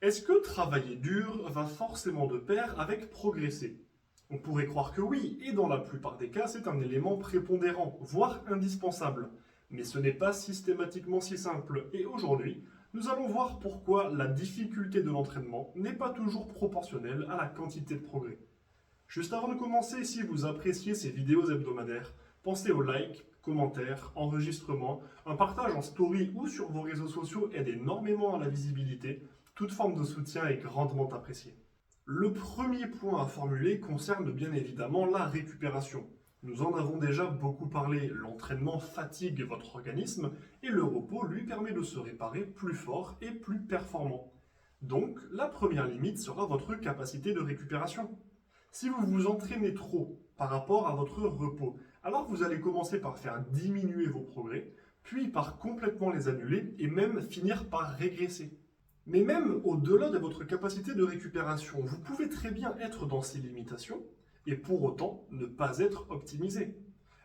Est-ce que travailler dur va forcément de pair avec progresser? On pourrait croire que oui, et dans la plupart des cas, c'est un élément prépondérant, voire indispensable. Mais ce n'est pas systématiquement si simple, et aujourd'hui, nous allons voir pourquoi la difficulté de l'entraînement n'est pas toujours proportionnelle à la quantité de progrès. Juste avant de commencer, si vous appréciez ces vidéos hebdomadaires, pensez au like, commentaire, enregistrement, un partage en story ou sur vos réseaux sociaux aide énormément à la visibilité. Toute forme de soutien est grandement appréciée. Le premier point à formuler concerne bien évidemment la récupération. Nous en avons déjà beaucoup parlé, l'entraînement fatigue votre organisme et le repos lui permet de se réparer plus fort et plus performant. Donc, la première limite sera votre capacité de récupération. Si vous vous entraînez trop par rapport à votre repos, alors vous allez commencer par faire diminuer vos progrès, puis par complètement les annuler et même finir par régresser. Mais même au-delà de votre capacité de récupération, vous pouvez très bien être dans ces limitations et pour autant ne pas être optimisé.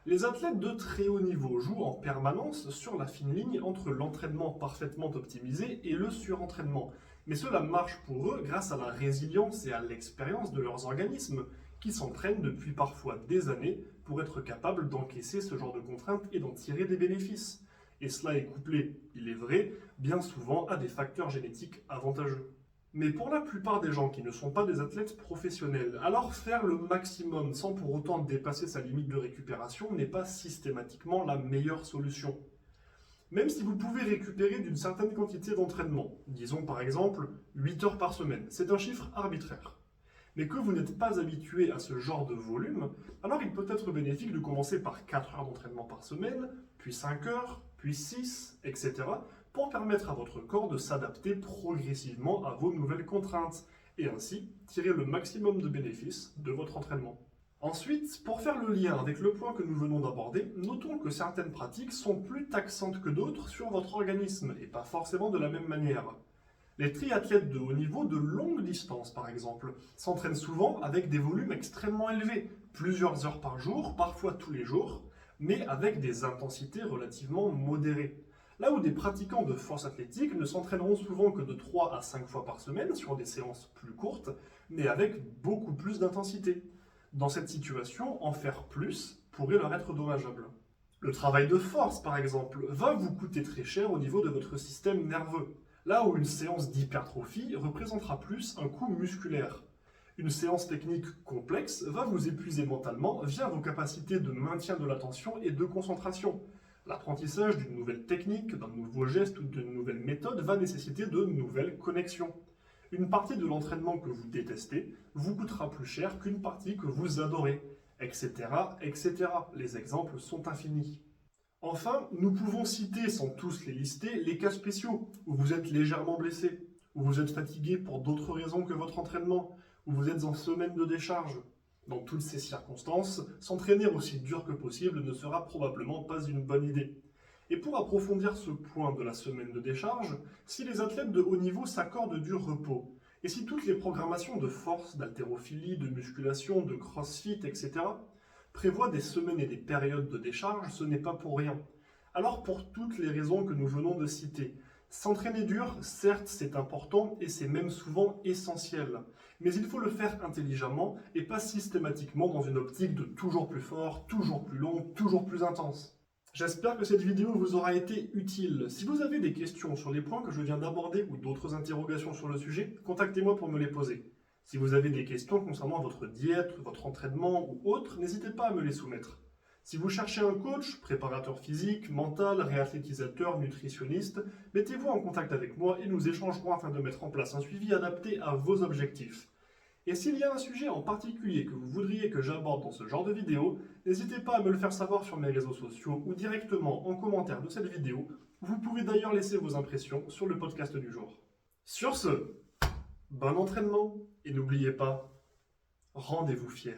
Les athlètes de très haut niveau jouent en permanence sur la fine ligne entre l'entraînement parfaitement optimisé et le surentraînement. Mais cela marche pour eux grâce à la résilience et à l'expérience de leurs organismes qui s'entraînent depuis parfois des années pour être capables d'encaisser ce genre de contraintes et d'en tirer des bénéfices. Et cela est couplé, il est vrai, bien souvent à des facteurs génétiques avantageux. Mais pour la plupart des gens qui ne sont pas des athlètes professionnels, alors faire le maximum sans pour autant dépasser sa limite de récupération n'est pas systématiquement la meilleure solution. Même si vous pouvez récupérer d'une certaine quantité d'entraînement, disons par exemple 8 heures par semaine, c'est un chiffre arbitraire, mais que vous n'êtes pas habitué à ce genre de volume, alors il peut être bénéfique de commencer par 4 heures d'entraînement par semaine, puis 5 heures, puis 6, etc., pour permettre à votre corps de s'adapter progressivement à vos nouvelles contraintes, et ainsi tirer le maximum de bénéfices de votre entraînement. Ensuite, pour faire le lien avec le point que nous venons d'aborder, notons que certaines pratiques sont plus taxantes que d'autres sur votre organisme, et pas forcément de la même manière. Les triathlètes de haut niveau de longue distance, par exemple, s'entraînent souvent avec des volumes extrêmement élevés, plusieurs heures par jour, parfois tous les jours, mais avec des intensités relativement modérées. Là où des pratiquants de force athlétique ne s'entraîneront souvent que de 3 à 5 fois par semaine sur des séances plus courtes, mais avec beaucoup plus d'intensité. Dans cette situation, en faire plus pourrait leur être dommageable. Le travail de force, par exemple, va vous coûter très cher au niveau de votre système nerveux, là où une séance d'hypertrophie représentera plus un coût musculaire. Une séance technique complexe va vous épuiser mentalement via vos capacités de maintien de l'attention et de concentration. L'apprentissage d'une nouvelle technique, d'un nouveau geste ou d'une nouvelle méthode va nécessiter de nouvelles connexions. Une partie de l'entraînement que vous détestez vous coûtera plus cher qu'une partie que vous adorez, etc., etc. Les exemples sont infinis. Enfin, nous pouvons citer, sans tous les lister, les cas spéciaux, où vous êtes légèrement blessé, où vous êtes fatigué pour d'autres raisons que votre entraînement, où vous êtes en semaine de décharge. Dans toutes ces circonstances, s'entraîner aussi dur que possible ne sera probablement pas une bonne idée. Et pour approfondir ce point de la semaine de décharge, si les athlètes de haut niveau s'accordent du repos, et si toutes les programmations de force, d'haltérophilie, de musculation, de crossfit, etc., prévoient des semaines et des périodes de décharge, ce n'est pas pour rien. Alors pour toutes les raisons que nous venons de citer, s'entraîner dur, certes c'est important et c'est même souvent essentiel, mais il faut le faire intelligemment et pas systématiquement dans une optique de toujours plus fort, toujours plus long, toujours plus intense. J'espère que cette vidéo vous aura été utile. Si vous avez des questions sur les points que je viens d'aborder ou d'autres interrogations sur le sujet, contactez-moi pour me les poser. Si vous avez des questions concernant votre diète, votre entraînement ou autre, n'hésitez pas à me les soumettre. Si vous cherchez un coach, préparateur physique, mental, réathlétisateur, nutritionniste, mettez-vous en contact avec moi et nous échangerons afin de mettre en place un suivi adapté à vos objectifs. Et s'il y a un sujet en particulier que vous voudriez que j'aborde dans ce genre de vidéo, n'hésitez pas à me le faire savoir sur mes réseaux sociaux ou directement en commentaire de cette vidéo. Vous pouvez d'ailleurs laisser vos impressions sur le podcast du jour. Sur ce, bon entraînement et n'oubliez pas, rendez-vous fiers.